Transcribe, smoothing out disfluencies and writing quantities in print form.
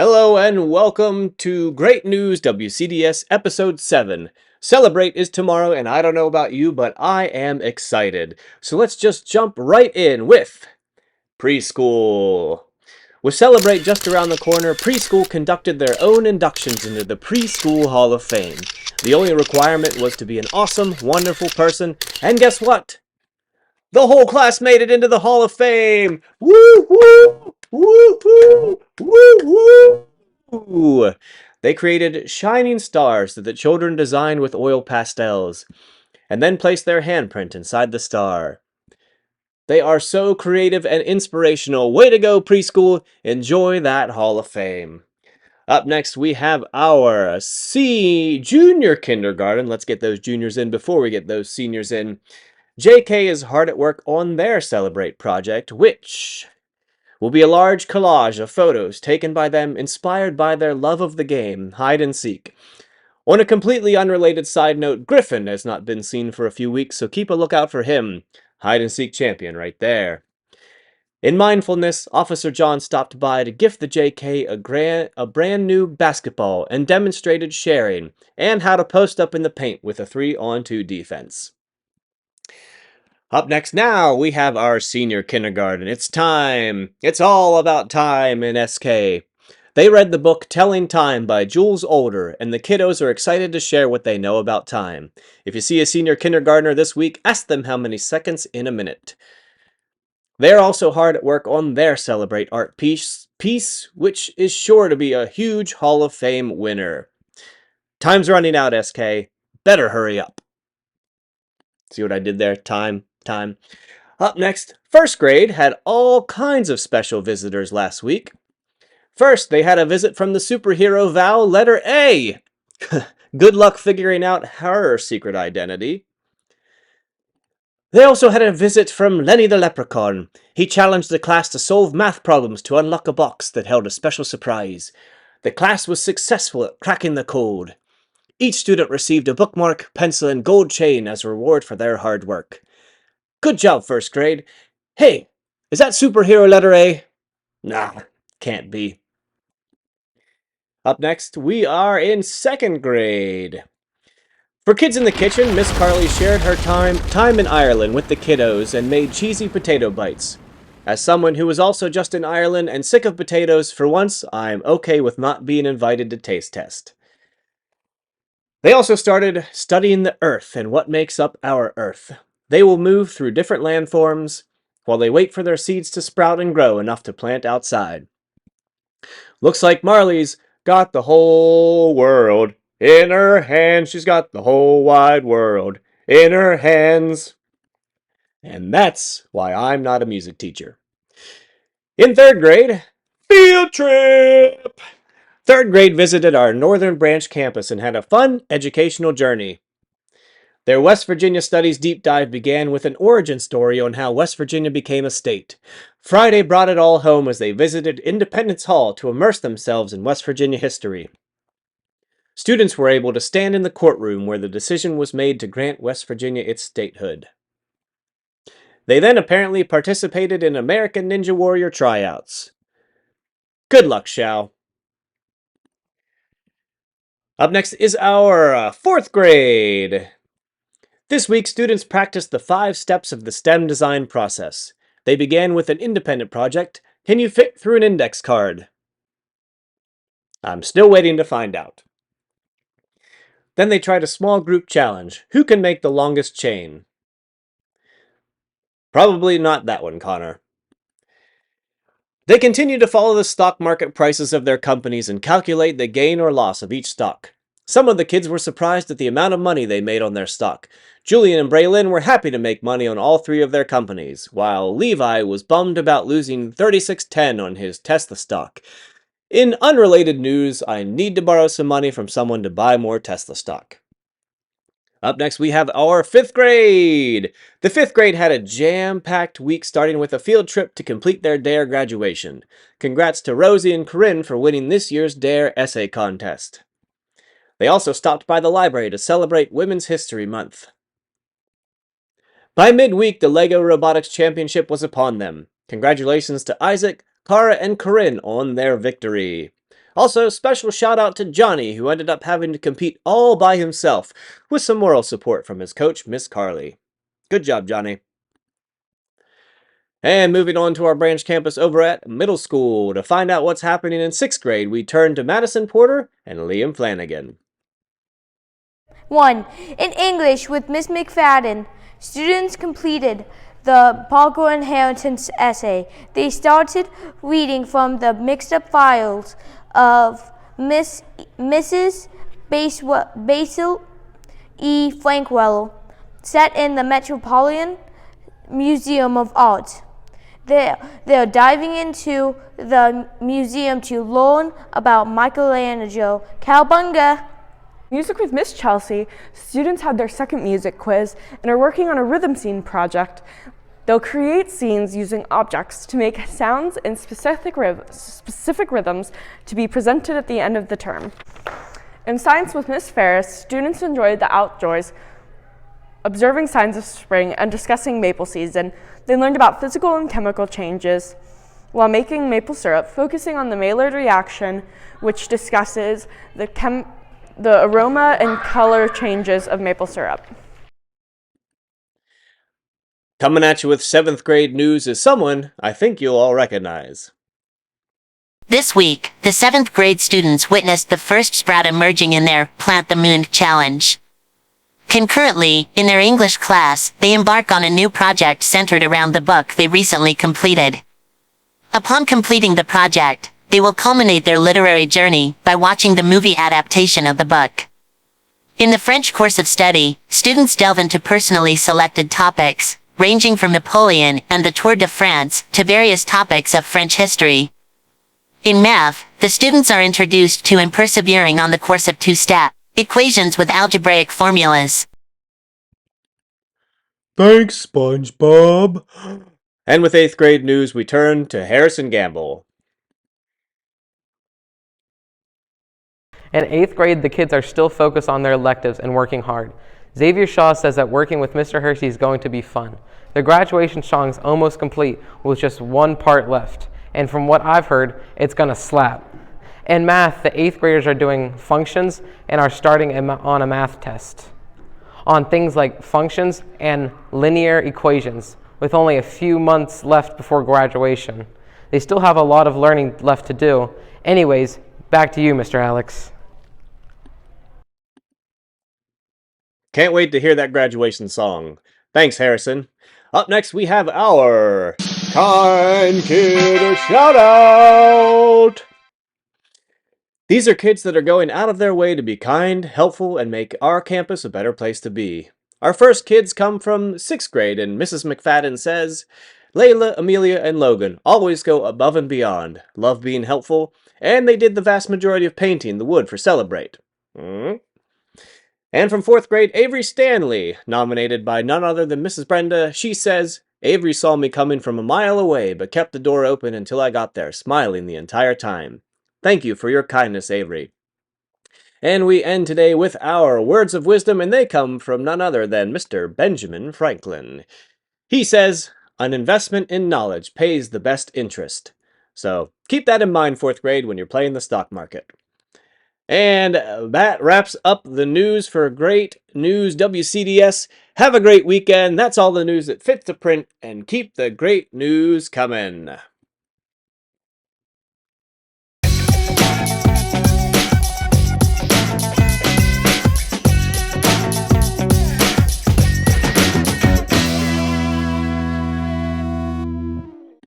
Hello and welcome to Great News WCDS Episode 7. Celebrate is tomorrow, and I don't know about you, but I am excited. So let's just jump right in with Preschool. With Celebrate just around the corner, Preschool conducted their own inductions into the Preschool Hall of Fame. The only requirement was to be an awesome, wonderful person, and guess what? The whole class made it into the Hall of Fame! Woo woo! Woo woo! Woo woo! They created shining stars that the children designed with oil pastels, and then placed their handprint inside the star. They are so creative and inspirational. Way to go, Preschool! Enjoy that Hall of Fame. Up next, we have our junior kindergarten. Let's get those juniors in before we get those seniors in. JK is hard at work on their Celebrate project, which will be a large collage of photos taken by them inspired by their love of the game, hide and seek. On a completely unrelated side note, Griffin has not been seen for a few weeks, so keep a lookout for him. Hide and seek champion right there. In mindfulness, Officer John stopped by to gift the JK a brand new basketball and demonstrated sharing and how to post up in the paint with a 3-on-2 defense. Up next now, we have our senior kindergarten. It's time. It's all about time in SK. They read the book Telling Time by Jules Older, and the kiddos are excited to share what they know about time. If you see a senior kindergartner this week, ask them how many seconds in a minute. They're also hard at work on their Celebrate art piece, which is sure to be a huge Hall of Fame winner. Time's running out, SK. Better hurry up. See what I did there? Time. Up next, first grade had all kinds of special visitors last week. First, they had a visit from the superhero Val, letter A. Good luck figuring out her secret identity. They also had a visit from Lenny the Leprechaun. He challenged the class to solve math problems to unlock a box that held a special surprise. The class was successful at cracking the code. Each student received a bookmark, pencil, and gold chain as a reward for their hard work. Good job, first grade. Hey, is that superhero letter A? Nah, can't be. Up next, we are in second grade. For Kids in the Kitchen, Miss Carly shared her time in Ireland with the kiddos and made cheesy potato bites. As someone who was also just in Ireland and sick of potatoes, for once, I'm okay with not being invited to taste test. They also started studying the Earth and what makes up our Earth. They will move through different landforms while they wait for their seeds to sprout and grow enough to plant outside. Looks like Marley's got the whole world in her hands. She's got the whole wide world in her hands. And that's why I'm not a music teacher. In third grade, field trip! Third grade visited our Northern Branch campus and had a fun educational journey. Their West Virginia Studies deep dive began with an origin story on how West Virginia became a state. Friday brought it all home as they visited Independence Hall to immerse themselves in West Virginia history. Students were able to stand in the courtroom where the decision was made to grant West Virginia its statehood. They then apparently participated in American Ninja Warrior tryouts. Good luck, Shao. Up next is our fourth grade. This week, students practiced the 5 steps of the STEM design process. They began with an independent project. Can you fit through an index card? I'm still waiting to find out. Then they tried a small group challenge. Who can make the longest chain? Probably not that one, Connor. They continue to follow the stock market prices of their companies and calculate the gain or loss of each stock. Some of the kids were surprised at the amount of money they made on their stock. Julian and Braylon were happy to make money on all 3 of their companies, while Levi was bummed about losing 3610 on his Tesla stock. In unrelated news, I need to borrow some money from someone to buy more Tesla stock. Up next, we have our 5th grade. The 5th grade had a jam-packed week starting with a field trip to complete their DARE graduation. Congrats to Rosie and Corinne for winning this year's DARE essay contest. They also stopped by the library to celebrate Women's History Month. By midweek, the LEGO Robotics Championship was upon them. Congratulations to Isaac, Kara, and Corinne on their victory. Also, special shout out to Johnny, who ended up having to compete all by himself, with some moral support from his coach, Miss Carly. Good job, Johnny. And moving on to our branch campus over at middle school. To find out what's happening in 6th grade, we turn to Madison Porter and Liam Flanagan. 1. In English with Miss McFadden, students completed the Parker Inheritance essay. They started reading from the mixed-up files of Mrs. Basil E. Frankwell, set in the Metropolitan Museum of Art. They're diving into the museum to learn about Michelangelo. Cowabunga! Music with Miss Chelsea, students had their second music quiz and are working on a rhythm scene project. They'll create scenes using objects to make sounds in specific rhythms to be presented at the end of the term. In Science with Miss Ferris, students enjoyed the outdoors, observing signs of spring and discussing maple season. They learned about physical and chemical changes while making maple syrup, focusing on the Maillard reaction, which discusses the aroma and color changes of maple syrup. Coming at you with 7th grade news is someone I think you'll all recognize. This week, the 7th grade students witnessed the first sprout emerging in their Plant the Moon challenge. Concurrently, in their English class, they embark on a new project centered around the book they recently completed. Upon completing the project, they will culminate their literary journey by watching the movie adaptation of the book. In the French course of study, students delve into personally selected topics, ranging from Napoleon and the Tour de France to various topics of French history. In math, the students are introduced to and persevering on the course of two-step equations with algebraic formulas. Thanks, SpongeBob. And with 8th grade news, we turn to Harrison Gamble. In 8th grade, the kids are still focused on their electives and working hard. Xavier Shaw says that working with Mr. Hershey is going to be fun. The graduation song is almost complete with just one part left. And from what I've heard, it's going to slap. In math, the 8th graders are doing functions and are starting on a math test on things like functions and linear equations with only a few months left before graduation. They still have a lot of learning left to do. Anyways, back to you, Mr. Alex. Can't wait to hear that graduation song. Thanks, Harrison. Up next, we have our Kind Kid Shout Out! These are kids that are going out of their way to be kind, helpful, and make our campus a better place to be. Our first kids come from 6th grade, and Mrs. McFadden says, Layla, Amelia, and Logan always go above and beyond, love being helpful, and they did the vast majority of painting the wood for Celebrate. And from 4th grade, Avery Stanley, nominated by none other than Mrs. Brenda, she says, Avery saw me coming from a mile away, but kept the door open until I got there, smiling the entire time. Thank you for your kindness, Avery. And we end today with our words of wisdom, and they come from none other than Mr. Benjamin Franklin. He says, an investment in knowledge pays the best interest. So keep that in mind, 4th grade, when you're playing the stock market. And that wraps up the news for Great News WCDS. Have a great weekend. That's all the news that fits to print, and keep the great news coming.